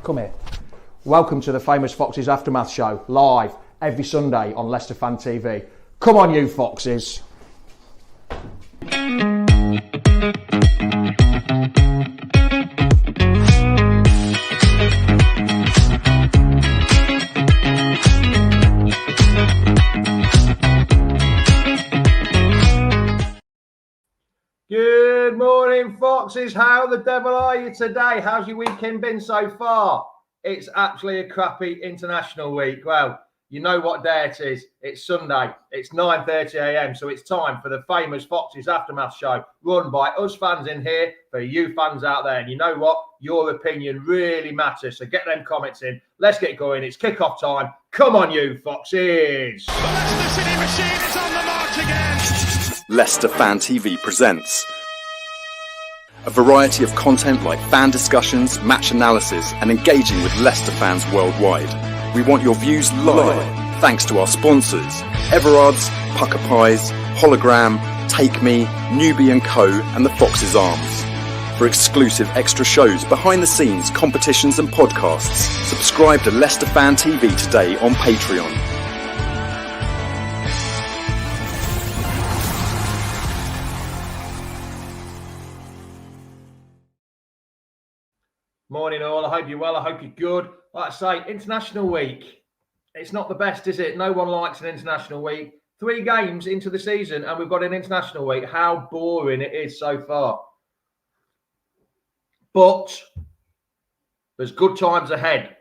Come here. Welcome to the Famous Foxes Aftermath Show, live every Sunday on Leicester Fan TV. Come on, you Foxes. Good morning, Foxes. How the devil are you today? How's your weekend been so far? It's actually a crappy international week. Well, you know what day it is. It's Sunday. It's 9:30 a.m. So it's time for the Famous Foxes Aftermath Show, run by us fans in here for you fans out there. And you know what? Your opinion really matters. So get them comments in. Let's get going. It's kickoff time. Come on, you Foxes. The Leicester City machine is on the march again. Leicester Fan TV presents a variety of content like fan discussions, match analysis, and engaging with Leicester fans worldwide. We want your views live, thanks to our sponsors, Everard's, Pucker Pies, Hologram, Take Me, Newbie & Co, and the Foxes Arms. For exclusive extra shows, behind the scenes, competitions and podcasts, subscribe to Leicester Fan TV today on Patreon. Morning all, I hope you're well, I hope you're good. Like I say, international week, it's not the best, is it? No one likes an international week. 3 games into the season and we've got an international week. How boring it is so far. But there's good times ahead.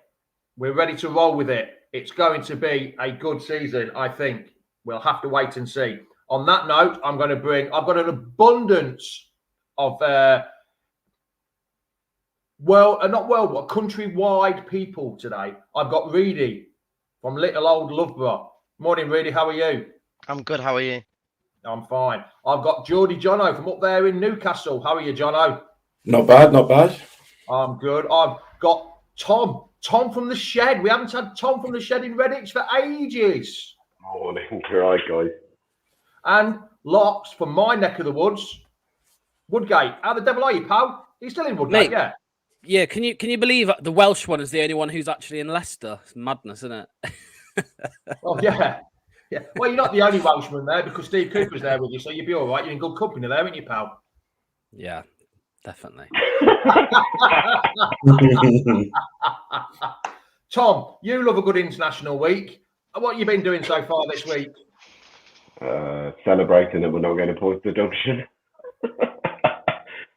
We're ready to roll with it. It's going to be a good season, I think. We'll have to wait and see. On that note, I've got an abundance of countrywide people today. I've got Reedy from little old Loughborough. Morning, Reedy. How are you? I'm good. How are you? I'm fine. I've got Geordie Jono from up there in Newcastle. How are you, Jono? Not bad, not bad. I'm good. I've got Tom from the Shed. We haven't had Tom from the Shed in Redditch for ages. Morning. Right, guys. And Locks from my neck of the woods, Woodgate. How the devil are you, pal? He's still in Woodgate, Mate. yeah. Yeah, can you believe the Welsh one is the only one who's actually in Leicester? It's madness, isn't it? Oh, yeah. Yeah. Well, you're not the only Welshman there because Steve Cooper's there with you, so you'll be all right. You're in good company there, aren't you, pal? Yeah, definitely. Tom, you love a good international week. What have you been doing so far this week? Celebrating that we're not getting a points deduction.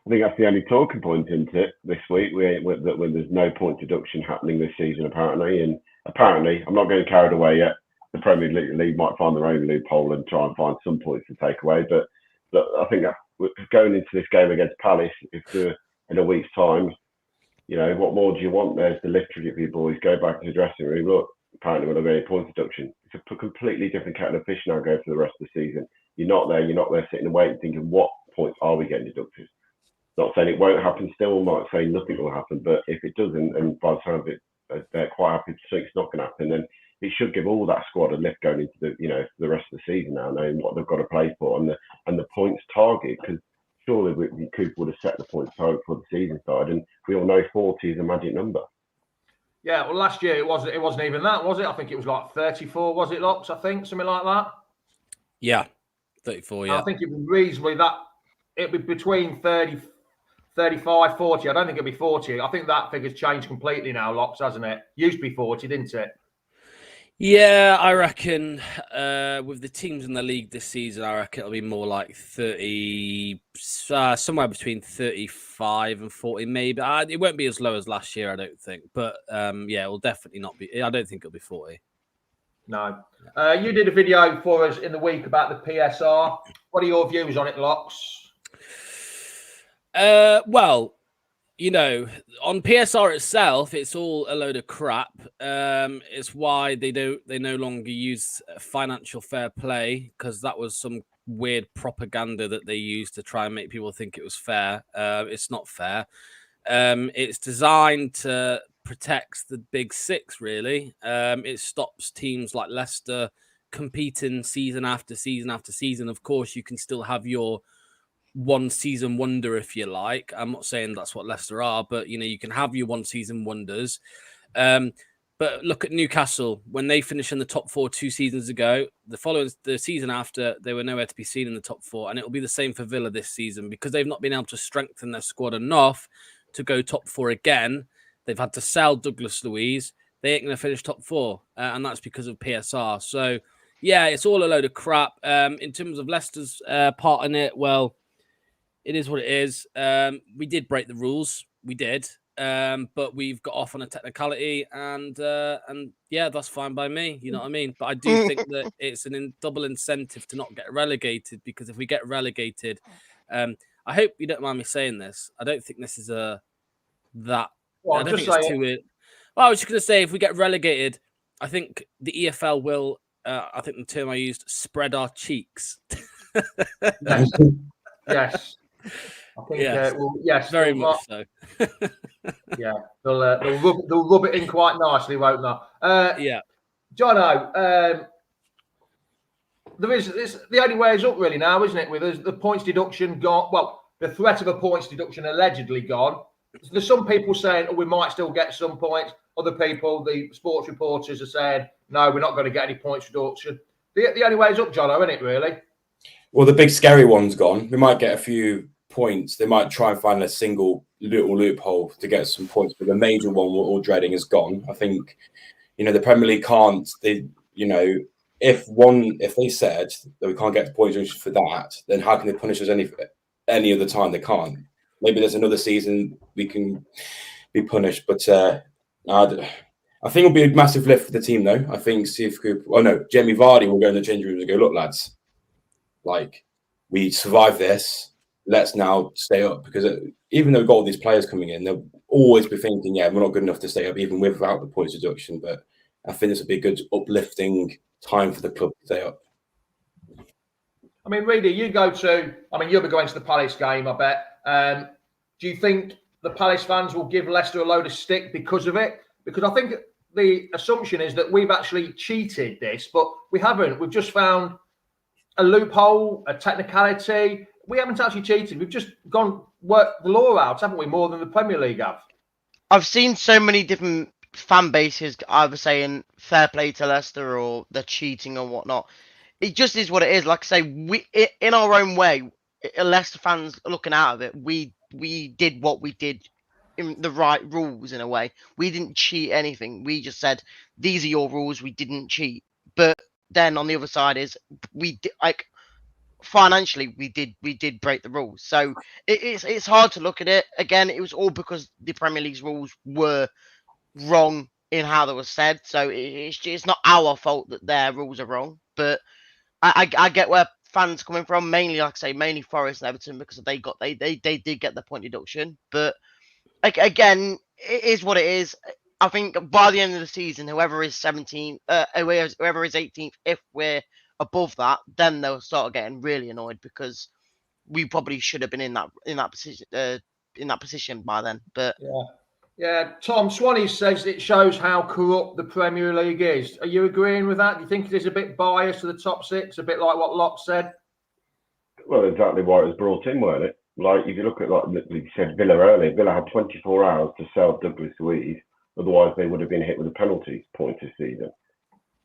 I think that's the only talking point, isn't it, this week? When there's no point deduction happening this season, apparently. And apparently, I'm not getting carried away yet. The Premier League might find their own loophole and try and find some points to take away. But I think that going into this game against Palace, in a week's time, you know, what more do you want? There's the liturgy for you boys. Go back to the dressing room. Look, apparently we're not getting point deduction. It's a completely different kettle of fish now going for the rest of the season. You're not there sitting and waiting thinking, what points are we getting deducted? Not saying it won't happen still, I'm not saying nothing will happen, but if it doesn't, and by the time of it, they're quite happy to think it's not going to happen, then it should give all that squad a lift going into the rest of the season now, knowing what they've got to play for and the points target, because surely Cooper would have set the points target before the season started, and we all know 40 is a magic number. Yeah, well, last year it wasn't even that, was it? I think it was like 34, was it, Locks? I think something like that. Yeah, 34. Yeah, I think it was reasonably that it'd be between 30. 35, 40. I don't think it'll be 40. I think that figure's changed completely now, Locks, hasn't it? Used to be 40, didn't it? Yeah, I reckon with the teams in the league this season, I reckon it'll be more like 30, somewhere between 35 and 40, maybe. It won't be as low as last year, I don't think. But yeah, it will definitely not be. I don't think it'll be 40. No. You did a video for us in the week about the PSR. What are your views on it, Locks? Well, you know, on PSR itself, it's all a load of crap. It's why they no longer use financial fair play, because that was some weird propaganda that they used to try and make people think it was fair. It's not fair. It's designed to protect the big six, really. It stops teams like Leicester competing season after season after season. Of course, you can still have your one season wonder, if you like. I'm not saying that's what Leicester are, but you can have your one season wonders. But look at Newcastle when they finished in the top 4 2 seasons ago. The season after, they were nowhere to be seen in the top 4, and it will be the same for Villa this season because they've not been able to strengthen their squad enough to go top 4 again. They've had to sell Douglas Luiz. They ain't going to finish top 4, and that's because of PSR. So, yeah, it's all a load of crap. In terms of Leicester's part in it, well, it is what it is. We did break the rules. We did. But we've got off on a technicality, and yeah, that's fine by me. You know what I mean? But I do think that it's double incentive to not get relegated, because if we get relegated, I hope you don't mind me saying this. I don't think this is that. Well, I don't think it's too weird. Well, I was just going to say, if we get relegated, I think the EFL will. I think the term I used, spread our cheeks. Yes. Yes. I think, yes, very much so. Yeah, they'll rub it in quite nicely, won't they? Yeah, Jono, it's the only way is up really now, isn't it? With the points deduction gone, well, the threat of a points deduction allegedly gone. There's some people saying, we might still get some points. Other people, the sports reporters, are saying, no, we're not going to get any points reduction. The only way is up, Jono, isn't it, really? Well, the big scary one's gone. We might get a few points. They might try and find a single little loophole to get some points, but the major one we're all dreading is gone. I think, the Premier League can't. If they said that we can't get points for that, then how can they punish us any other time? They can't. Maybe there's another season we can be punished, but I think it'll be a massive lift for the team, though. I think Jamie Vardy will go in the changing rooms and go, look, lads, like, we survived this. Let's now stay up, because even though we've got all these players coming in, they'll always be thinking, we're not good enough to stay up, even without the points deduction. But I think this will be a good uplifting time for the club to stay up. I mean, Reedy, you'll be going to the Palace game, I bet. Do you think the Palace fans will give Leicester a load of stick because of it? Because I think the assumption is that we've actually cheated this, but we haven't. We've just found a loophole, a technicality. We haven't actually cheated. We've just worked the law out, haven't we? More than the Premier League have. I've seen so many different fan bases either saying fair play to Leicester or they're cheating or whatnot. It just is what it is. Like I say, we in our own way, Leicester fans looking out of it, we did what we did in the right rules in a way. We didn't cheat anything. We just said, these are your rules. We didn't cheat. But then on the other side is financially we did break the rules. So it's hard to look at it. Again, it was all because the Premier League's rules were wrong in how they were said. So it's not our fault that their rules are wrong. But I get where fans coming from, mainly, like I say, mainly Forest and Everton, because they did get the point deduction. But again, it is what it is. I think by the end of the season, whoever is 17th, whoever is 18th, if we're above that, then they'll start getting really annoyed, because we probably should have been in that position by then. But yeah. Tom Swanee says it shows how corrupt the Premier League is. Are you agreeing with that? Do you think it is a bit biased to the top six, a bit like what Locke said? Well, exactly why it was brought in, weren't it? Like, if you look at, like you said, Villa earlier, Villa had 24 hours to sell Douglas Luiz. Otherwise, they would have been hit with a penalty point this season.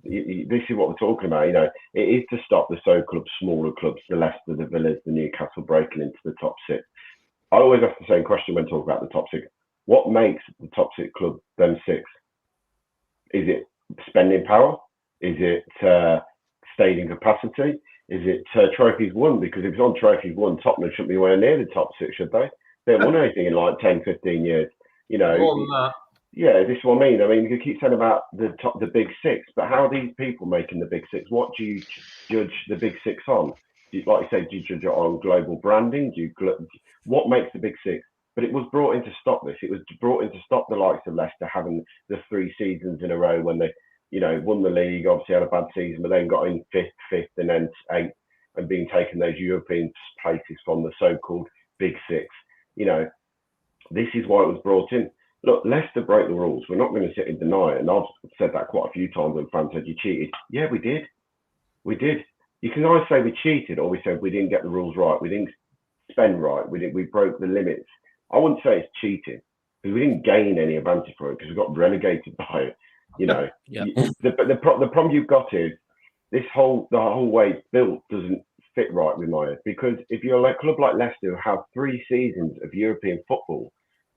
This is what we're talking about. It is to stop the so-called smaller clubs, the Leicester, the Villas, the Newcastle, breaking into the top six. I always ask the same question when talking about the top six. What makes the top six club them six? Is it spending power? Is it stadium capacity? Is it trophies won? Because if it's on trophies won, Tottenham shouldn't be anywhere near the top six, should they? They haven't won anything in like 10, 15 years. More than that. Yeah, this is what I mean. I mean, you keep saying about the big six, but how are these people making the big six? What do you judge the big six on? Like you say, do you judge it on global branding? What makes the big six? But it was brought in to stop this. It was brought in to stop the likes of Leicester having the 3 seasons in a row when they, won the league, obviously had a bad season, but then got in fifth, and then 8th, and being taken those European places from the so-called big six. This is why it was brought in. Look, Leicester break the rules. We're not going to sit and deny it. And I've said that quite a few times when fans said, you cheated. Yeah, we did. We did. You can either say we cheated or we said we didn't get the rules right. We didn't spend right. We broke the limits. I wouldn't say it's cheating because we didn't gain any advantage for it because we got relegated by it. You know, the problem you've got is the whole way it's built doesn't fit right with my head, because if you're a club like Leicester who have 3 seasons of European football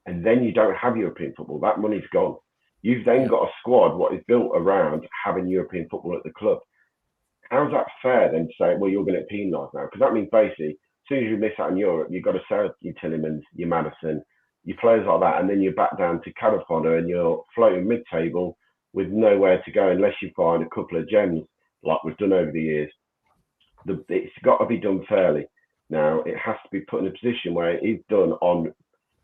and then you don't have European football, that money's gone. You've then got a squad what is built around having European football at the club. How's that fair then to say, well, you're going to penalise now? Because that means basically, as soon as you miss out in Europe, you've got to sell your Tillemans, your Madison, your players like that, and then you're back down to Carafona and you're floating mid-table with nowhere to go unless you find a couple of gems like we've done over the years. It's got to be done fairly. Now, it has to be put in a position where it is done on,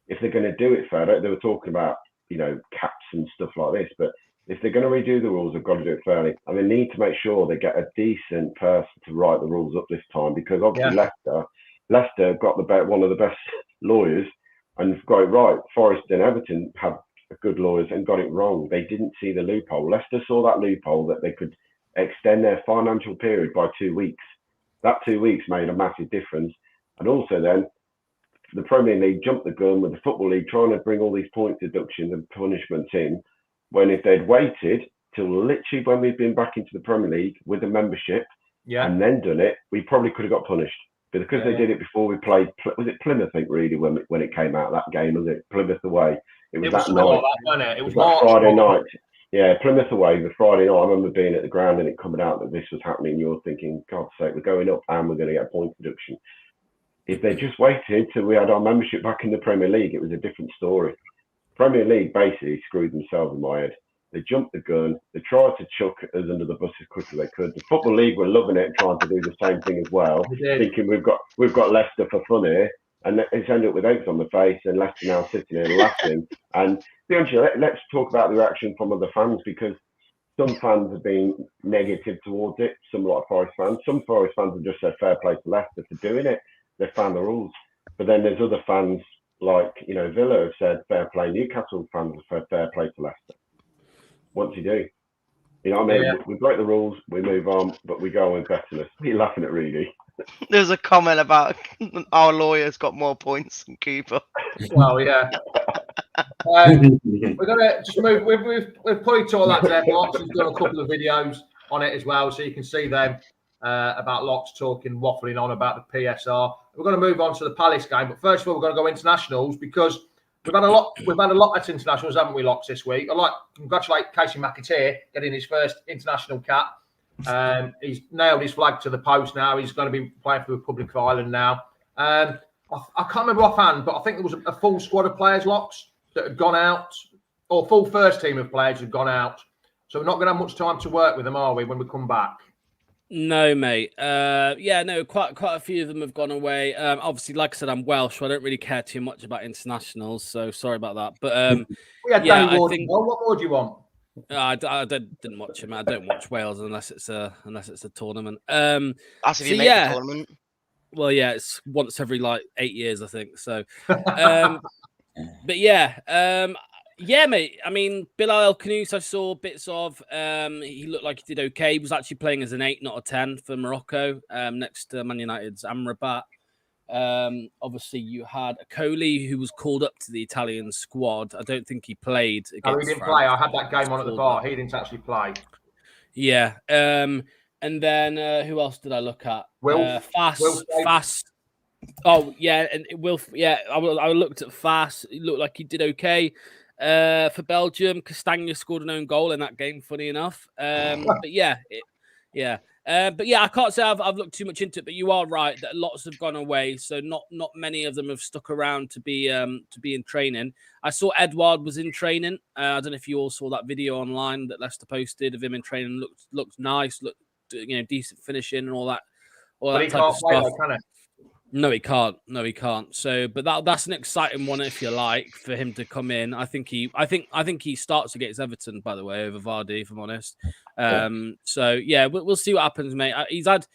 if they're going to do it fair, they were talking about, caps and stuff like this, but if they're going to redo the rules, they've got to do it fairly. And they need to make sure they get a decent person to write the rules up this time, because obviously Leicester got one of the best lawyers and got it right. Forest and Everton had good lawyers and got it wrong. They didn't see the loophole. Leicester saw that loophole that they could extend their financial period by 2 weeks. That 2 weeks made a massive difference. And also then, the Premier League jumped the gun with the Football League trying to bring all these point deductions and punishments in, when if they'd waited till literally when we've been back into the Premier League with the membership and then done it, we probably could have got punished. But because they did it before we played, was it Plymouth, I think, really, when it came out, that game, was it? Plymouth away. It was that night. Like that, wasn't it? It was that Friday night. Yeah, Plymouth away, the Friday night. I remember being at the ground and it coming out that this was happening. You're thinking, God's sake, we're going up and we're going to get a point deduction. If they just waited till we had our membership back in the Premier League, it was a different story. Premier League basically screwed themselves in my head. They jumped the gun. They tried to chuck us under the bus as quick as they could. The Football League were loving it, trying to do the same thing as well, thinking we've got Leicester for fun here, and it's ended up with eggs on the face, and Leicester now sitting here laughing. And let's talk about the reaction from other fans, because some fans have been negative towards it. Some like Forest fans. Some Forest fans have just said fair play to Leicester for doing it. They found the rules. But then there's other fans like Villa have said fair play. Newcastle fans have said fair play to Leicester. Once you do, we break the rules, we move on, but we go on with betterness. What are you laughing at, Reedy? There's a comment about our lawyers got more points than Cooper. Well, yeah. We're gonna just move. We've probably taught that to them. Locks has done a couple of videos on it as well, so you can see them about Locks talking, waffling on about the PSR. We're going to move on to the Palace game, but first of all, we're going to go internationals, because we've had a lot at internationals, haven't we, Locks, this week? I'd like to congratulate Casey McAteer getting his first international cap. He's nailed his flag to the post now. He's going to be playing for the Republic of Ireland now. I can't remember offhand, but I think there was a full squad of players, Locks, that had gone out, or full first team of players had gone out. So we're not going to have much time to work with them, are we, when we come back? No, mate. Quite a few of them have gone away. Obviously, like I said, I'm Welsh, so I don't really care too much about internationals. So sorry about that. But I think. What more do you want? I didn't watch him. I don't watch Wales unless it's a tournament. That's if you make the tournament. Well, yeah, it's once every 8 years, I think. So, but yeah. Yeah, mate. I mean, Bilal El Khanous, I saw bits of. He looked like he did okay. He was actually playing as an 8, not a 10 for Morocco, next to Man United's Amrabat. Obviously, you had Akoli, who was called up to the Italian squad. I don't think he played against he didn't play. I had that game on at the bar. He didn't actually play. Yeah. And then who else did I look at? Fast. Oh, yeah. And Wilf, yeah, I looked at Fast. It looked like he did okay. For Belgium, Castagna scored an own goal in that game, funny enough. But I can't say I've looked too much into it. But you are right that lots have gone away, so not many of them have stuck around to be in training. I saw Edouard was in training. I don't know if you all saw that video online that Leicester posted of him in training. Looked nice, looked decent finishing and all that. But he can't play though, can he? No, he can't. So, but that's an exciting one, if you like, for him to come in. I think he starts against Everton, by the way, over Vardy, if I'm honest. So yeah, we'll see what happens, mate. He's had,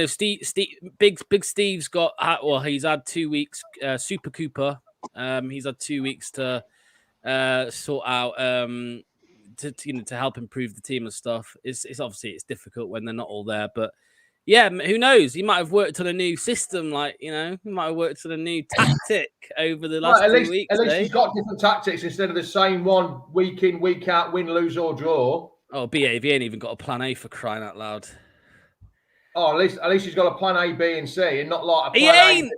Steve, big Steve's got. Well, he's had 2 weeks. Super Cooper. He's had 2 weeks to sort out to help improve the team and stuff. It's obviously difficult when they're not all there, but. Yeah, who knows? He might have worked on a new system, like, you know, he might have worked on a new tactic over the last 2 weeks. At least he's got different tactics instead of the same one week in, week out, win, lose or draw. Oh, BAV ain't even got a plan A for crying out loud. Oh, at least he's got a plan A, B, and C, and not like a He plan ain't.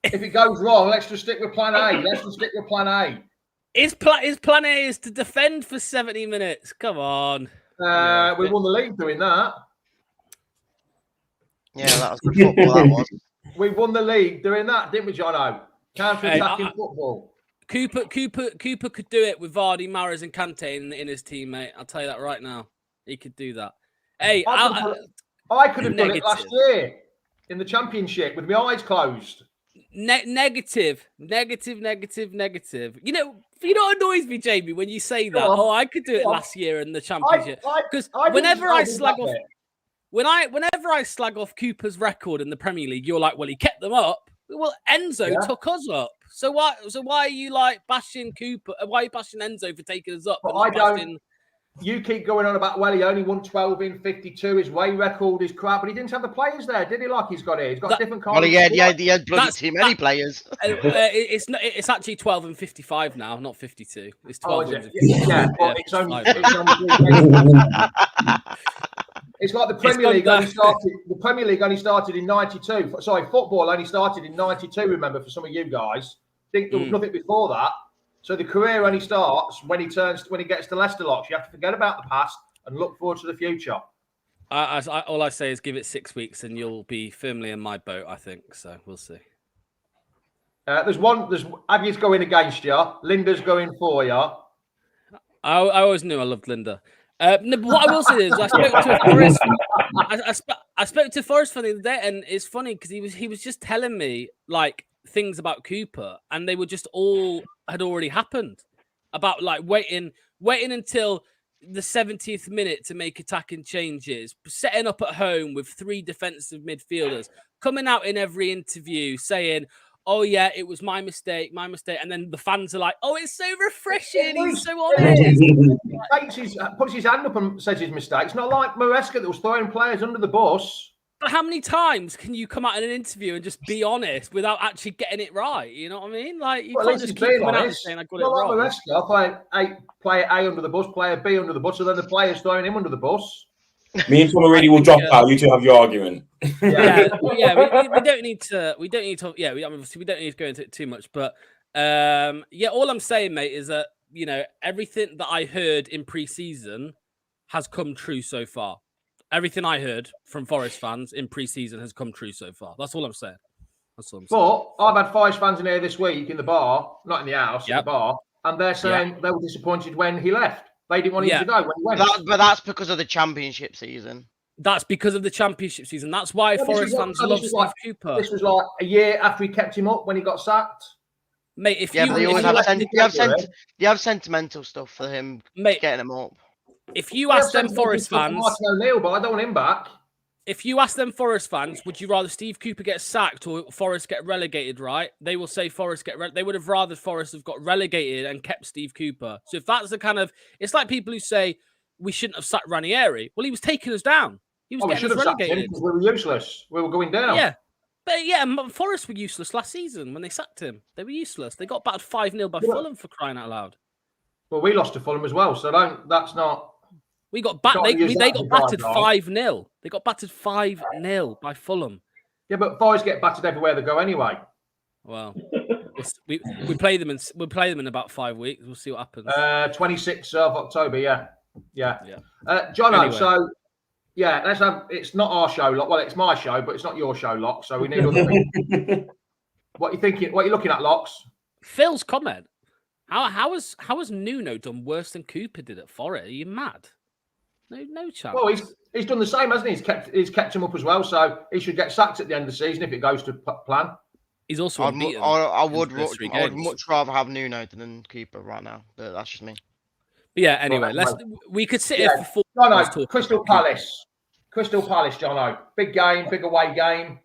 A. If it goes wrong, let's just stick with plan A. Let's just stick with plan A. His plan A is to defend for 70 minutes. Come on. We won the league doing that. Yeah, that was good football, that was. We won the league doing that, didn't we, Jono? Counter-attacking football. Cooper could do it with Vardy, Mahrez, and Kante in his team, mate. I'll tell you that right now. He could do that. Hey, I could have done it last year in the championship with my eyes closed. Negative. You know what annoys me, Jamie, when you say that? Oh, I could do it last year in the championship. Because whenever I slag off, whenever I slag off Cooper's record in the Premier League, you're like, well, he kept them up. Well, Enzo took us up. So why are you like bashing Cooper? Why are you bashing Enzo for taking us up? But I don't. You keep going on about, well, he only won 12 in 52. His way record is crap, but he didn't have the players there, did he? Like he's got here. He's got different kinds. Well, he had bloody too many players. It's actually 12 and 55 now, not 52. It's 12 and 55. Yeah, but it's only it's like the Premier League only started. The Premier League only started in '92. Sorry, football only started in '92. Remember, for some of you guys, I think there was nothing before that. So the career only starts when he gets to Leicester. Locks. You have to forget about the past and look forward to the future. All I say is give it 6 weeks and you'll be firmly in my boat. I think so. We'll see. There's Aggie's going against you. Linda's going for you. I always knew I loved Linda. No, but what I will say is I spoke to Forrest. I spoke to Forrest for the other day, and it's funny because he was just telling me like things about Cooper, and they were just all had already happened. About like waiting until the 70th minute to make attacking changes, setting up at home with 3 defensive midfielders, coming out in every interview saying, oh yeah, it was my mistake. And then the fans are like, oh, it's so refreshing. He's so honest. He puts his hand up and says his mistake. It's not like Maresca that was throwing players under the bus. But how many times can you come out in an interview and just be honest without actually getting it right? You know what I mean? Like you can't just keep coming out and saying I got it wrong. Like Maresca, player A under the bus, player B under the bus, and then the player's throwing him under the bus. Me and Tom already will drop out. You two have your argument. We don't need to. Yeah, obviously we don't need to go into it too much. But all I'm saying, mate, is that everything that I heard in pre-season has come true so far. Everything I heard from Forest fans in pre-season has come true so far. That's all I'm saying. But I've had Forest fans in here this week in the bar, not in the house, in the bar, and they're saying they were disappointed when he left. They didn't want him to go when he went. But that's because of the championship season. That's because of the championship season. That's why Forest fans love Steve Cooper. This was like a year after he kept him up when he got sacked. Mate, you have sentimental stuff for him, mate, getting him up. If you ask them Forest fans, Martin O'Neill, but I don't want him back. If you ask them Forest fans, would you rather Steve Cooper get sacked or Forest get relegated? Right? They will say Forest get. They would have rather Forest have got relegated and kept Steve Cooper. So if that's the kind of, it's like people who say we shouldn't have sacked Ranieri. Well, he was taking us down. He was getting us relegated. We were useless. We were going down. Yeah. But Forest were useless last season when they sacked him. They were useless. They got battered 5-0 by Fulham, for crying out loud. Well, we lost to Fulham as well, so that's not. We got they got battered 5-0. They got battered 5-0 by Fulham. Yeah, but Forest get battered everywhere they go anyway. Well, we play them in about 5 weeks. We'll see what happens. 26th of October. Yeah. Jono, anyway. So let's have. It's not our show, Lock. Well, it's my show, but it's not your show, Lock. So we need other things. What are you thinking? What are you looking at, Locks? Phil's comment. How has Nuno done worse than Cooper did at Forest? Are you mad? No chance. Well, he's done the same, hasn't he? He's kept him up as well, so he should get sacked at the end of the season if it goes to plan. He's also unbeaten. I would much rather have Nuno than Cooper right now, but that's just me. But yeah, anyway, we could sit here for 4 hours talking. Crystal Palace, Jono. Big game, big away game.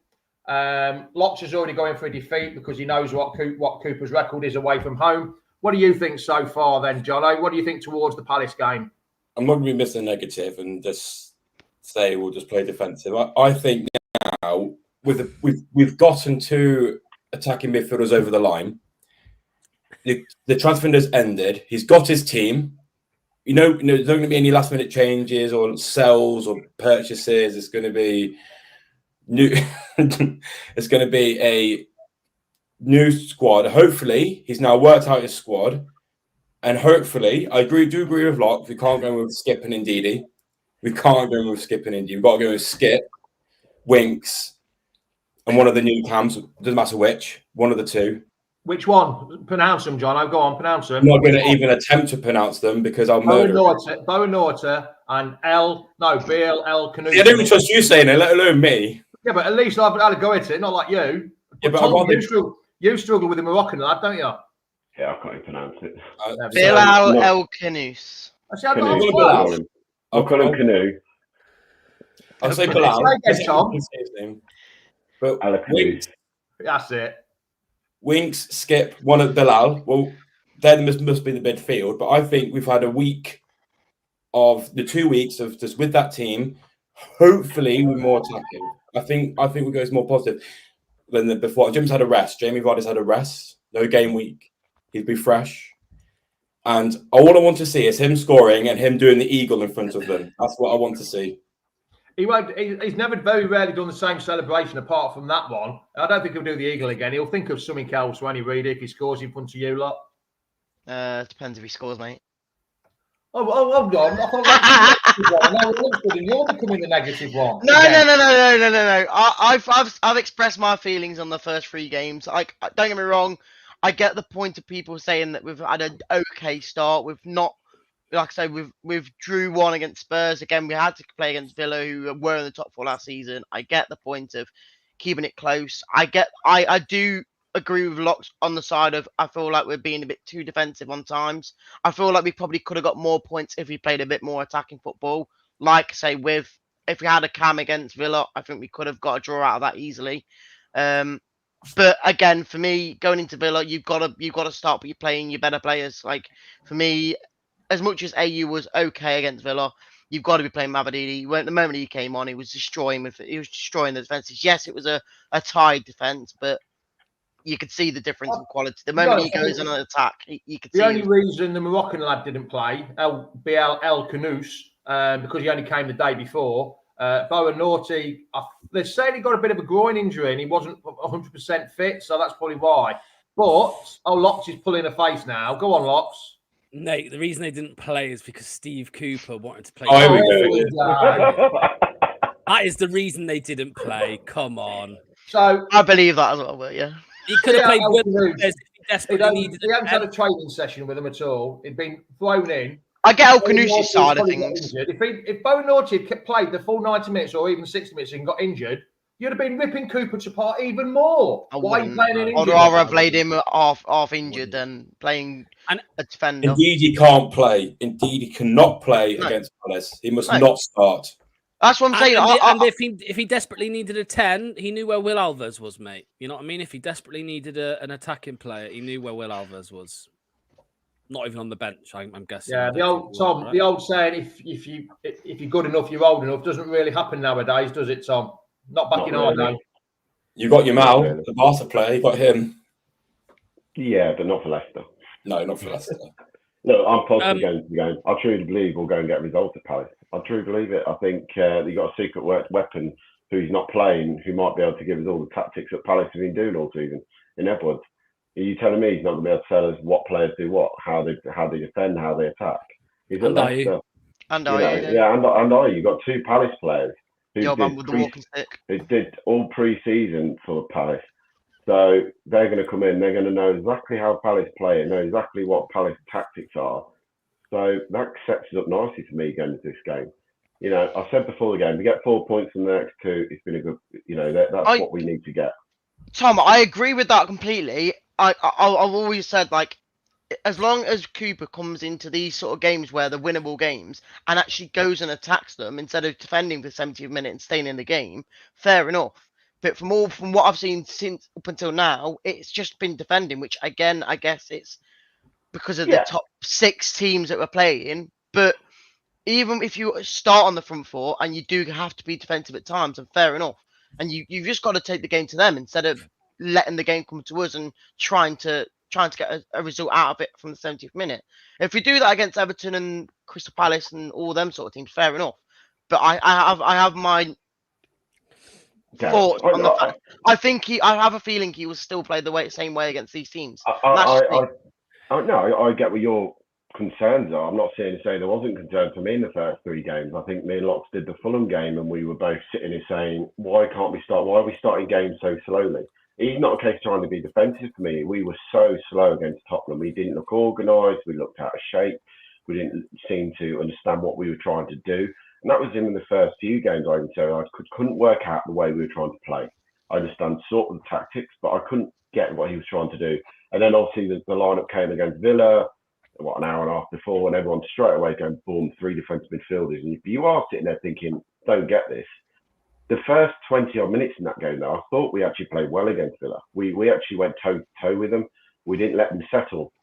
Locks is already going for a defeat because he knows what Cooper's record is away from home. What do you think so far then, Jono? What do you think towards the Palace game? I'm not going to be missing negative and just say we'll just play defensive. I think now we've gotten two attacking midfielders over the line. The transfer window's ended. He's got his team. There's not going to be any last minute changes or sells or purchases. It's going to be new. It's going to be a new squad. Hopefully, he's now worked out his squad, and hopefully, I do agree with Locke. We can't go with Skip and Ndidi. We can't go with Skip and Ndidi. We've got to go with Skip, Winks, and one of the new cams. Doesn't matter which. One of the two. Which one? Pronounce them, John. I'll go on. Pronounce them. I'm not going to even attempt to pronounce them because I'll murder them. Bowen Norta and BL Canoe. I don't even trust you saying it, let alone me. Yeah, but at least I've had a go at it, not like you. Yeah, but Tom, you struggle with the Moroccan lad, don't you? Yeah, I can't even pronounce it. Bilal El Kanous. I'll call him Canoe. I'll say Bilal. But Winks, that's it. Winks, Skip, one of Bilal. Well, then must be the midfield. But I think we've had a week of the 2 weeks of just with that team. Hopefully, we're more attacking. I think we go more positive than before. Jim's had a rest. Jamie Vardy's had a rest. No game week. He'd be fresh. And all I want to see is him scoring and him doing the eagle in front of them. That's what I want to see. He's never very rarely done the same celebration apart from that one. I don't think he'll do the eagle again. He'll think of something else when he read it if he scores in front of you lot. Depends if he scores, mate. Oh, hold on. I thought that's the negative one. You're becoming the negative one. No. I've expressed my feelings on the first 3 games. Like, don't get me wrong. I get the point of people saying that we've had an okay start. We've not, like I say, we've drew 1 against Spurs. Again, we had to play against Villa, who were in the top 4 last season. I get the point of keeping it close. I do agree with Locks on the side of I feel like we're being a bit too defensive on times. I feel like we probably could have got more points if we played a bit more attacking football. Like say if we had a cam against Villa, I think we could have got a draw out of that easily. But again, for me, going into Villa, you've got to start with playing your better players. Like for me, as much as AU was okay against Villa, you've got to be playing Mavadini. The moment he came on, he was destroying the defenses. Yes, it was a tied defense, but you could see the difference in quality. The moment he goes on an attack, you could see. The only reason the Moroccan lad didn't play, BL El Kanous, because he only came the day before. Bowen Norty, they said he got a bit of a groin injury and he wasn't 100% fit, so that's probably why. But, Locks is pulling a face now. Go on, Locks. Nate, the reason they didn't play is because Steve Cooper wanted to play. That is the reason they didn't play. Come on. So I believe that as well, but yeah. He could have played with he hadn't had a training session with him at all. He'd been thrown in. I get El Kanous' side of things. If Bowen Norty had played the full 90 minutes or even 60 minutes and got injured, you'd have been ripping Cooper apart even more. Why are you playing an injured? I'd rather have played him half injured than playing a defender. Indeed, he can't play. Indeed, he cannot play against Palace. He must not start. That's what I'm saying. And if he desperately needed a 10, he knew where Will Alves was, mate. You know what I mean? If he desperately needed an attacking player, he knew where Will Alves was. Not even on the bench, I'm guessing. Yeah, the old saying, if you're good enough, you're old enough, doesn't really happen nowadays, does it, Tom? Not back in our day. You got your Mal, the Barca player. You got him. Yeah, but not for Leicester. No, not for Leicester. Look, I'm positive going to the game. I truly believe we'll go and get results at Palace. I truly believe it. I think you got a secret weapon who's not playing, who might be able to give us all the tactics that Palace have been doing all season in Edwards. Are you telling me he's not going to be able to tell us what players do what, how they defend, how they attack? He's at Leicester. And you've got 2 Palace players who did all pre-season for Palace. So they're going to come in, they're going to know exactly how Palace play and know exactly what Palace tactics are. So that sets us up nicely for me going into this game. You know, I said before the game, we get 4 points from the next 2. It's been a good, that's what we need to get. Tom, I agree with that completely. I've always said, like, as long as Cooper comes into these sort of games where they're winnable games and actually goes and attacks them instead of defending for 70 minutes and staying in the game, fair enough. But from what I've seen since up until now, it's just been defending, which again, I guess it's because of the top 6 teams that we're playing. But even if you start on the front foot and you do have to be defensive at times, and fair enough, and you've just got to take the game to them instead of letting the game come to us and trying to get a result out of it from the 70th minute. If we do that against Everton and Crystal Palace and all them sort of teams, fair enough. But I have my thoughts on the fact. I have a feeling he will still play the same way against these teams. I get what your concerns are. I'm not saying there wasn't concern for me in the first 3 games. I think me and Locks did the Fulham game, and we were both sitting here saying, why can't we start? Why are we starting games so slowly? It's not a case of trying to be defensive for me. We were so slow against Tottenham. We didn't look organised. We looked out of shape. We didn't seem to understand what we were trying to do. And that was in the first few games. I couldn't work out the way we were trying to play. I understand sort of the tactics, but I couldn't get what he was trying to do. And then obviously the lineup came against Villa, an hour and a half before, and everyone straight away going, boom, 3 defensive midfielders. And you are sitting there thinking, don't get this. The first 20 odd minutes in that game, though, I thought we actually played well against Villa. We actually went toe to toe with them. We didn't let them settle.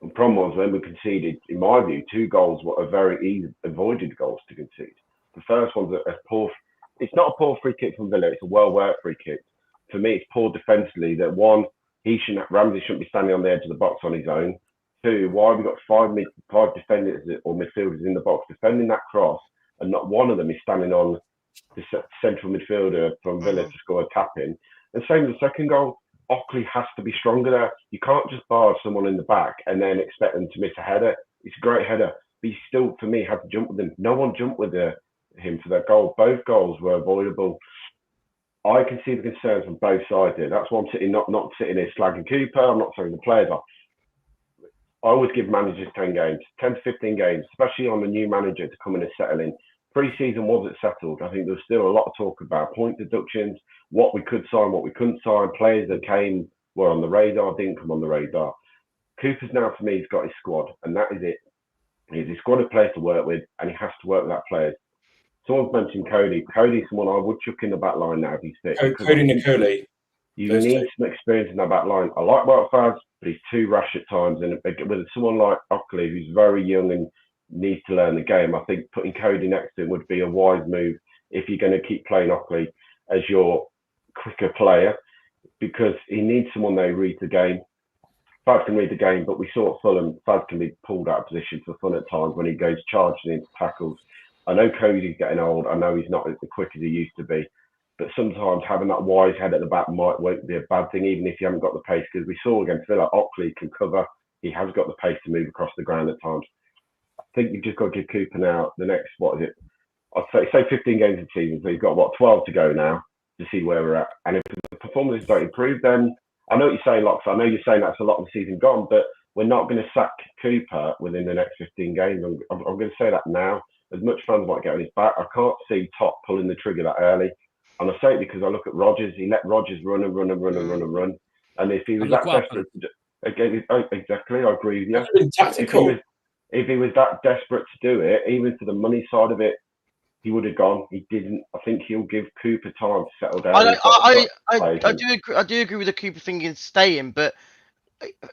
The problem was when we conceded, in my view, 2 goals were a very easy avoided goals to concede. The first one's a poor. It's not a poor free kick from Villa. It's a well-worked free kick. For me, it's poor defensively. That one, Ramsey shouldn't be standing on the edge of the box on his own. 2, why have we got 5 defenders or midfielders in the box defending that cross, and not one of them is standing on the central midfielder from Villa to score a tap in? And same with the second goal. Ockley has to be stronger there. You can't just bar someone in the back and then expect them to miss a header. It's a great header, but he still, for me, had to jump with him. No one jumped with him for that goal. Both goals were avoidable. I can see the concerns from both sides here. That's why I'm sitting, not sitting here slagging Cooper. I'm not saying the players are. I always give managers 10 games, 10 to 15 games, especially on a new manager to come in and settle in. Pre-season wasn't settled. I think there was still a lot of talk about point deductions, what we could sign, what we couldn't sign. Players that came were on the radar, didn't come on the radar. Cooper's now, for me, he's got his squad, and that is it. He's a squad of players to work with, and he has to work with that players. Someone's mentioned Cody. Cody's someone I would chuck in the back line now if he's fit. Cody Nicoli. You need some experience in that back line. I like Wout Faes, but he's too rash at times. And with someone like Ockley, who's very young and needs to learn the game, I think putting Cody next to him would be a wise move if you're going to keep playing Ockley as your quicker player, because he needs someone that reads the game. Faes can read the game, but we saw at Fulham, Faes can be pulled out of position for fun at times when he goes charging into tackles. I know Cody's getting old. I know he's not as quick as he used to be. But sometimes having that wise head at the back won't be a bad thing, even if you haven't got the pace. Because we saw against Villa, Ockley can cover. He has got the pace to move across the ground at times. I think you've just got to give Cooper now the next, I'd say 15 games of the season. So he's got, 12 to go now to see where we're at. And if the performances don't improve, then I know what you're saying, Locks. I know you're saying that's a lot of the season gone, but we're not going to sack Cooper within the next 15 games. I'm going to say that now. As much fans might get on his back, I can't see Top pulling the trigger that early. And I say it because I look at Rodgers. He let Rodgers run. And if he was that desperate, exactly, I agree with you. Really tactical. If he was that desperate to do it, even for the money side of it, he would have gone. He didn't. I think he'll give Cooper time to settle down. I do agree with the Cooper thing in staying, but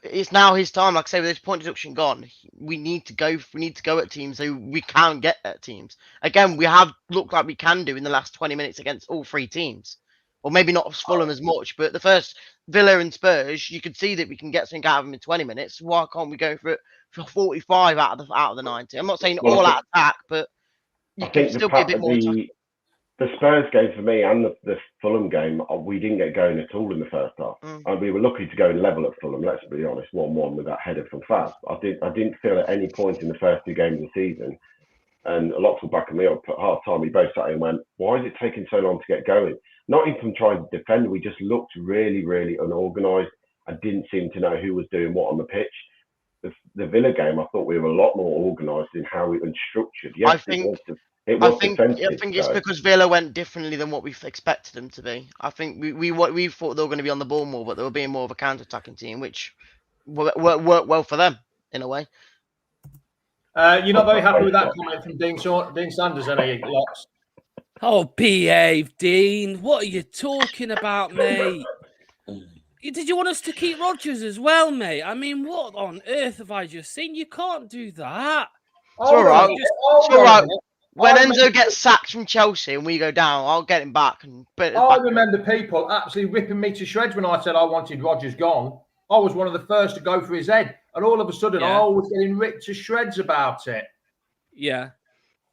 it's now his time. Like I say, with this point deduction gone, we need to go. We need to go at teams so we can get at teams. Again, we have looked like we can do in the last 20 minutes against all 3 teams, or maybe not Fulham as much. But the first Villa and Spurs, you could see that we can get something out of them in 20 minutes. Why can't we go for it for 45 out of the 90? I'm not saying all out attack, but you can still be a bit more. The Spurs game for me and the Fulham game, we didn't get going at all in the first half. And we were lucky to go and level at Fulham, let's be honest, 1-1 with that header from Faes. I didn't feel at any point in the first 2 games of the season, and a lot will back me up at half time. We both sat and went, why is it taking so long to get going? Not even from trying to defend, we just looked really, really unorganised and didn't seem to know who was doing what on the pitch. The Villa game, I thought we were a lot more organised in how we were structured. Yes, I think it's because Villa went differently than what we expected them to be. I think we thought they were going to be on the ball more, but they were being more of a counter-attacking team, which worked well for them in a way. You're not very happy with that comment from Dean Sanders, are you, Locks? Oh, behave, Dean. What are you talking about, mate? Did you want us to keep Rodgers as well, mate? I mean, what on earth have I just seen? You can't do that. It's all right. It's all on a right. minute. When I Enzo gets sacked from Chelsea and we go down, I'll get him back and put it I back. remember people absolutely ripping me to shreds when I said I wanted Rodgers gone. I was one of the first to go for his head, and all of a sudden, Yeah. I was getting ripped to shreds about it. Yeah.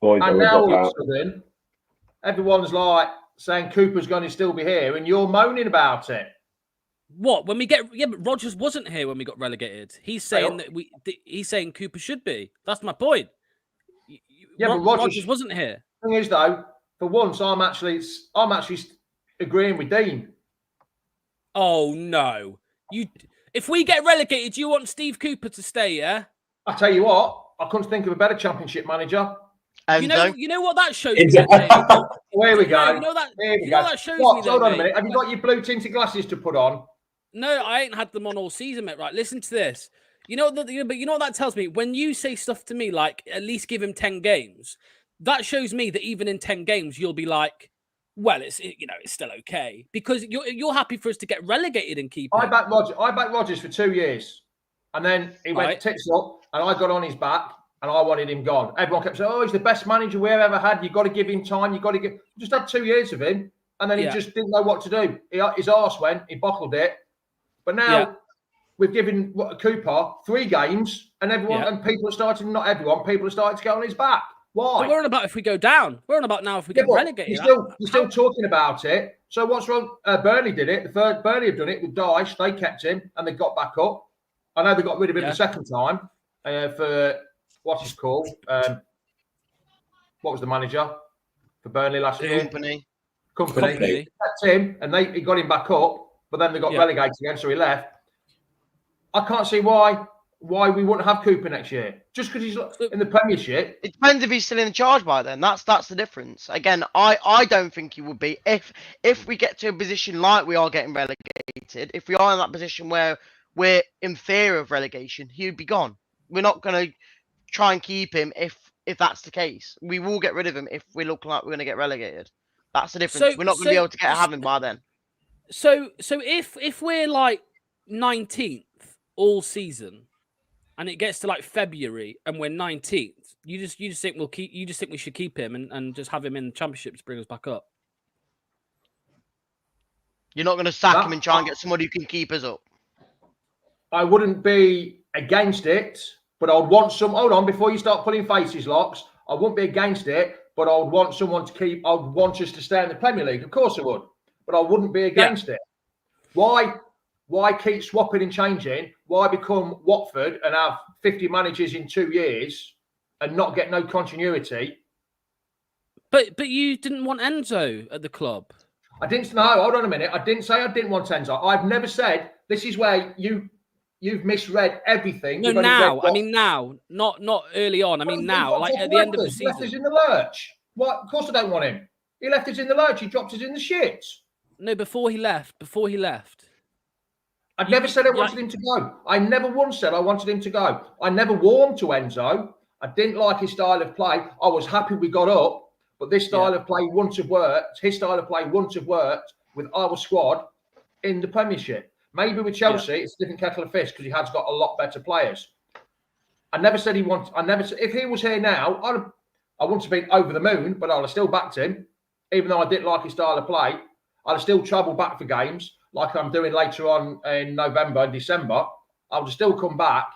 Boys, And I now will all of drop a out. sudden, everyone's like saying Cooper's going to still be here, and you're moaning about it. What? When we get but Rodgers wasn't here when we got relegated. He's saying that he's saying Cooper should be. That's my point. Yeah, but Rodgers wasn't here. Thing is, though, for once, I'm actually agreeing with Dean. Oh no! If we get relegated, you want Steve Cooper to stay? Yeah. I tell you what, I couldn't think of a better Championship manager. Enzo. You know what that shows me, then, David? Where we go. You know that. Here we You go. know that shows me. Hold Then, on a mate. minute. Have you got your blue tinted glasses to put on? No, I ain't had them on all season, mate. Right, listen to this. But you know what that tells me? When you say stuff to me like, at least give him 10 games, that shows me that even in 10 games, you'll be like, well, it's still okay. Because you're happy for us to get relegated and keep him. I backed Rodgers for 2 years. And then he went tits up, and I got on his back, and I wanted him gone. Everyone kept saying, oh, he's the best manager we ever had. You've got to give him time. You've got to give... Just had 2 years of him, and then he just didn't know what to do. His arse went, he bottled it. But now we've given Cooper 3 games, and everyone and people are starting, not everyone, people are starting to get on his back. Why? But we're on about if we go down. We're on about now if we get relegated. You're still talking about it. So what's wrong? Burnley did it. Burnley have done it with Dyche. They kept him, and they got back up. I know they got rid of him the second time for what's his called? What was the manager for Burnley last year? Company. They kept him, and he got him back up. But then they got relegated again, so he left. I can't see why we wouldn't have Cooper next year. Just because he's in the Premiership. It depends if he's still in charge by then. That's the difference. Again, I don't think he would be. If we get to a position like we are getting relegated, if we are in that position where we're in fear of relegation, he would be gone. We're not going to try and keep him if that's the case. We will get rid of him if we look like we're going to get relegated. That's the difference. We're not going to be able to have him by then. So if we're like 19th all season, and it gets to like February and we're 19th, you just think we should keep him and just have him in the Championship to bring us back up. You're not going to sack him and try and get somebody who can keep us up. I wouldn't be against it, but I would want some. Hold on, before you start pulling faces, Locks. I wouldn't be against it, but I would want someone to keep. I would want us to stay in the Premier League. Of course, I would, but I wouldn't be against it. Why keep swapping and changing? Why become Watford and have 50 managers in 2 years and not get no continuity? But you didn't want Enzo at the club. I didn't. No, hold on a minute. I didn't say I didn't want Enzo. I've never said this is where you've misread everything. No, now. I mean now, not early on. I mean now, like at the end of the season. Left us in the lurch. What? Of course I don't want him. He left us in the lurch. He dropped us in the shit. No, before he left. I never said I wanted him to go. I never once said I wanted him to go. I never warmed to Enzo. I didn't like his style of play. I was happy we got up, but this style of play wouldn't have worked. His style of play wouldn't have worked with our squad in the Premiership. Maybe with Chelsea, it's a different kettle of fish because he has got a lot better players. I never said he wanted. I never said if he was here now, I wouldn't have been over the moon, but I'd have still backed him, even though I didn't like his style of play. I'd have still travelled back for games like I'm doing later on in November and December. I would still come back.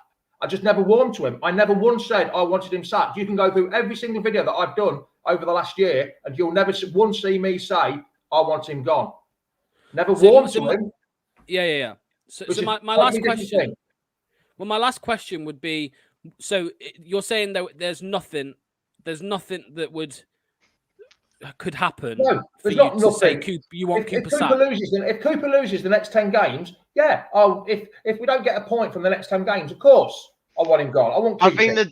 I just never warmed to him. I never once said I wanted him sacked. You can go through every single video that I've done over the last year, and you'll never once see me say I want him gone. Never warmed to him. Yeah. So my last question. Well, my last question would be: so you're saying that there's nothing that could happen. No, there's not nothing. You want Cooper sacked. If Cooper loses the next 10 games, if we don't get a point from the next 10 games, of course I want him gone. I won't. I think the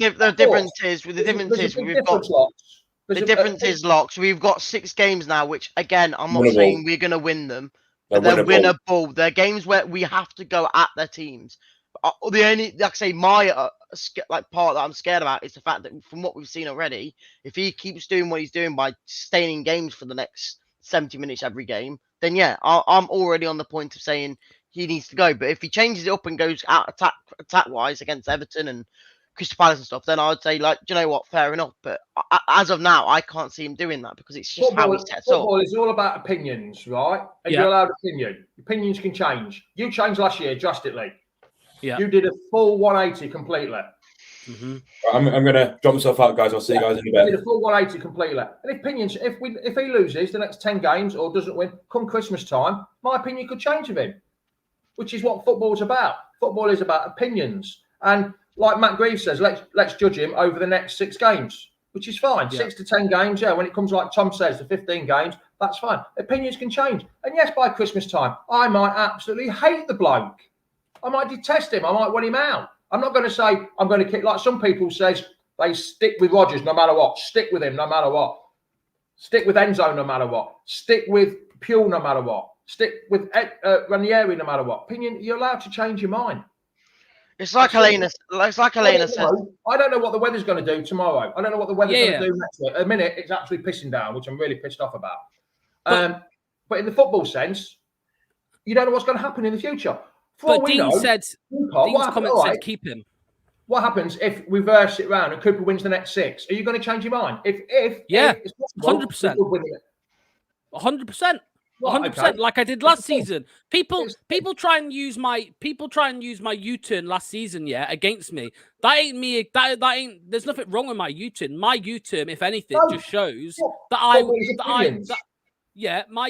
difference is Locks. We've got 6 games now, which again I'm not saying we're going to win them, but they're winnable. They're games where we have to go at their teams. The only, like I say, my part that I'm scared about is the fact that from what we've seen already, if he keeps doing what he's doing by staying in games for the next 70 minutes every game, then I'm already on the point of saying he needs to go. But if he changes it up and goes out attack wise against Everton and Crystal Palace and stuff, then I would say, like, do you know what? Fair enough. But as of now, I can't see him doing that because it's just how he sets up. Football is all about opinions, right? And you're allowed opinion. Opinions can change. You changed last year drastically. Yeah. You did a full 180 completely. Mm-hmm. I'm going to drop myself out, guys. I'll see you guys in a bit. He did a full 180 completely. And opinions, if he loses the next 10 games or doesn't win, come Christmas time, my opinion could change of him, which is what football's about. Football is about opinions. And like Matt Greaves says, let's judge him over the next 6 games, which is fine. Yeah. 6 to 10 games, yeah. When it comes, like Tom says, to 15 games, that's fine. Opinions can change. And yes, by Christmas time, I might absolutely hate the bloke. I might detest him. I might want him out. I'm not going to say I'm going to kick, like some people says they stick with Rodgers no matter what. Stick with him no matter what. Stick with Enzo no matter what. Stick with Pugh no matter what. Stick with Ranieri no matter what. Opinion, you're allowed to change your mind. It's like Helena. It's like Helena said. I don't know what the weather's going to do tomorrow. I don't know what the weather's going to do next week. At a minute, it's actually pissing down, which I'm really pissed off about. But in the football sense, you don't know what's going to happen in the future. But Dean said, Dean's comment said keep him. What happens if we reverse it round and Cooper wins the next 6? Are you going to change your mind? If it's possible, 100%. 100%. 100%, like I did last season. People try and use my U-turn last season, against me. That ain't me. That ain't. There's nothing wrong with my U-turn. My U-turn, if anything, just shows my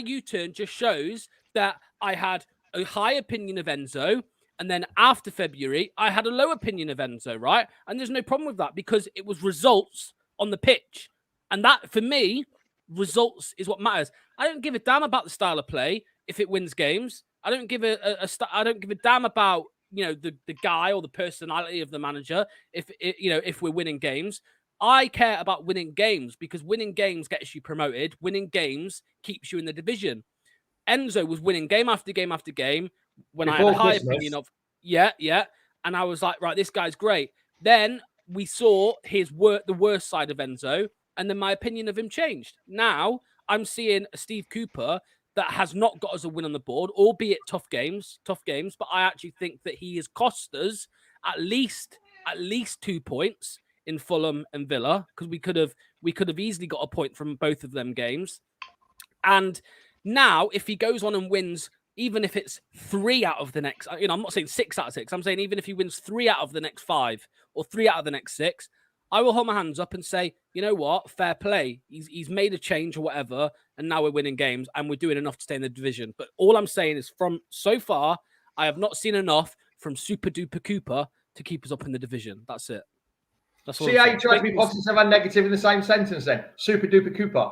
U-turn just shows that I had a high opinion of Enzo, and then after February, I had a low opinion of Enzo, right? And there's no problem with that because it was results on the pitch, and that for me, results is what matters. I don't give a damn about the style of play if it wins games. I don't give I don't give a damn about the guy or the personality of the manager if we're winning games. I care about winning games because winning games gets you promoted. Winning games keeps you in the division. Enzo was winning game after game after game when I had a high opinion of and I was like, right, this guy's great. Then we saw the worst side of Enzo, and then my opinion of him changed. Now I'm seeing a Steve Cooper that has not got us a win on the board, albeit tough games, but I actually think that he has cost us at least 2 points in Fulham and Villa, because we could have easily got a point from both of them games. And now, if he goes on and wins, even if it's 3 out of the next, I'm not saying 6 out of 6. I'm saying even if he wins 3 out of the next 5 or 3 out of the next 6, I will hold my hands up and say, you know what, fair play. He's made a change or whatever, and now we're winning games and we're doing enough to stay in the division. But all I'm saying is, from so far, I have not seen enough from Super Duper Cooper to keep us up in the division. That's it. That's all. See how you try to be positive and negative in the same sentence then? Super Duper Cooper.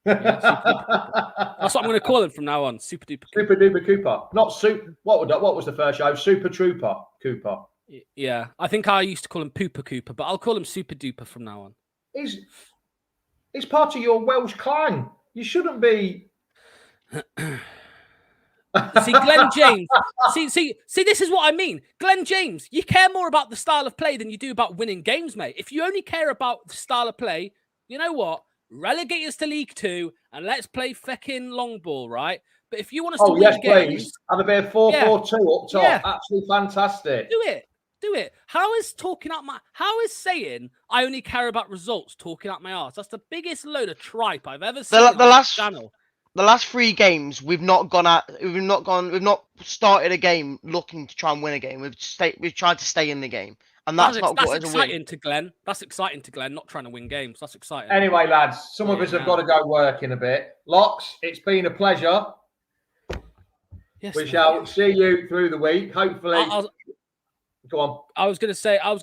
Yeah, Super Duper Cooper. That's what I'm going to call him from now on. Super Duper Cooper. Super Duper Cooper. Not Super. What was the first show? Super Trooper Cooper. Yeah, I think I used to call him Pooper Cooper, but I'll call him Super Duper from now on. He's part of your Welsh clan. You shouldn't be. See, Glenn James. See, this is what I mean. Glenn James, you care more about the style of play than you do about winning games, mate. If you only care about the style of play, you know what? Relegate us to League 2 and let's play feckin' long ball, right? But if you want us to win games, please. Have a bit of 4-4-2 up top. Yeah. Absolutely fantastic. Do it. How is saying I only care about results talking out my arse? That's the biggest load of tripe I've ever seen on this channel. The last 3 games, we've not started a game looking to try and win a game. We've tried to stay in the game, and that's exciting to Glenn. That's exciting to Glenn. Not trying to win games. That's exciting. Anyway, lads, some of us have got to go work in a bit. Locks, it's been a pleasure. Yes, we shall see you through the week. Hopefully. Go on. I was gonna say. I'll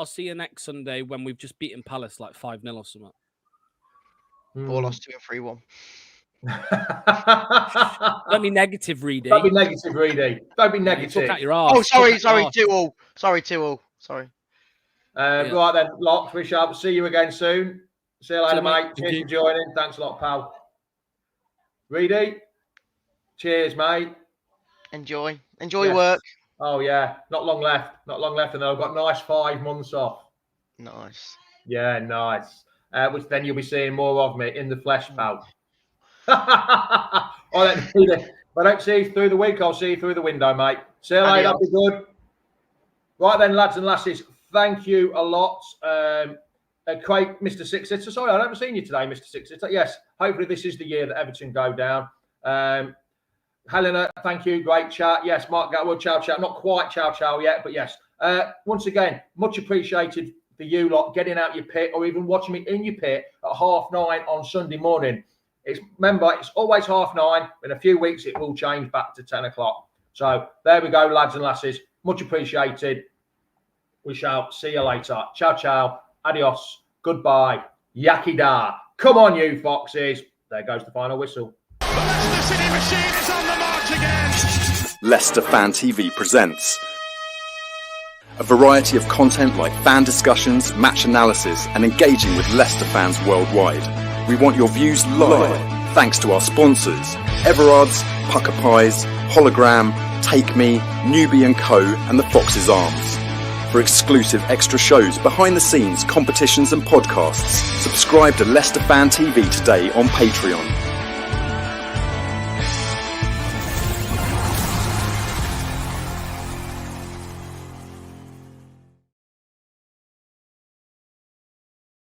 see you next Sunday when we've just beaten Palace like 5-0 or something. Or lost 2 and 3-1. Don't be negative, Reedy. Don't be negative, Reedy. Don't be negative. Talk out your arse. Oh, sorry, 2-2. Sorry, 2-2. Sorry. Right then, Locks, we shall see you again soon. See you later, mate. Cheers for joining. Thanks a lot, pal. Reedy, cheers, mate. Enjoy work. Oh yeah, not long left, and I've got a nice 5 months off. Nice. Yeah, nice. Which then you'll be seeing more of me in the flesh, pal. All right, if I don't see you through the week, I'll see you through the window, mate. See you later. Be good. Right then, lads and lasses, thank you a lot. Craig, Mr. Six Sitter. Sorry, I haven't seen you today, Mr. Six Sitter. Yes, hopefully this is the year that Everton go down. Helena, thank you. Great chat. Yes, Mark Gatwood, ciao, ciao. Not quite ciao, ciao yet, but yes. Once again, much appreciated for you lot getting out your pit or even watching me in your pit at 9:30 on Sunday morning. Remember, it's always 9:30. In a few weeks, it will change back to 10 o'clock. So there we go, lads and lasses. Much appreciated. We shall see you later. Ciao, ciao. Adios. Goodbye. Yakida. Come on, you foxes. There goes the final whistle. The Leicester City machine is on the march again. Leicester Fan TV presents a variety of content like fan discussions, match analysis, and engaging with Leicester fans worldwide. We want your views live, thanks to our sponsors, Everard's, Pucker Pies, Hologram, Take Me, Newbie & Co, and the Fox's Arms. For exclusive extra shows, behind the scenes, competitions and podcasts, subscribe to Leicester Fan TV today on Patreon.